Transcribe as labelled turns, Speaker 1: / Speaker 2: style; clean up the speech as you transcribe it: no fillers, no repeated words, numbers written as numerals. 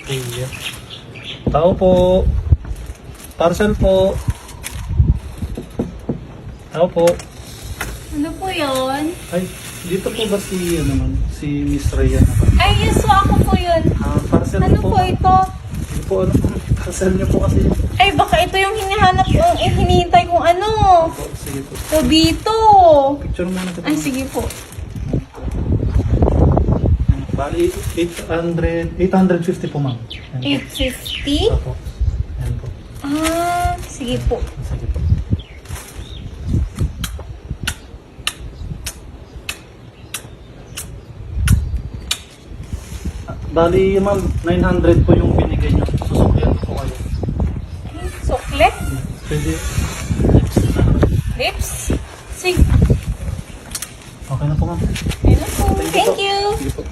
Speaker 1: Iya. Tao po. Parcel po. Tao po.
Speaker 2: Ano po yun?
Speaker 1: Ay, dito po ba si, ano ma'am, si Miss Rhea naman?
Speaker 2: Ay, yes po, ako po yun.
Speaker 1: Parcel
Speaker 2: Ano
Speaker 1: po.
Speaker 2: po ito?
Speaker 1: Hindi po, ano po, parcel niyo po kasi.
Speaker 2: Ay, baka ito yung hinahanap ko, hinihintay kong ano.
Speaker 1: Po, sige po.
Speaker 2: So, dito.
Speaker 1: Picture muna kita.
Speaker 2: Ay, sige po.
Speaker 1: Bali, 850 po ma'am. Ayan po.
Speaker 2: 850?
Speaker 1: Opo. Ayan po.
Speaker 2: Ah, sige po.
Speaker 1: Sige po. Bali, ma'am, 900 po yung binigay niyo. Susuklihan ko po kayo.
Speaker 2: Ay, suklet?
Speaker 1: Pwede.
Speaker 2: Lips? Sige.
Speaker 1: Okay na po, ma'am.
Speaker 2: Ayun po. Thank
Speaker 1: po.
Speaker 2: you.
Speaker 1: Sige po.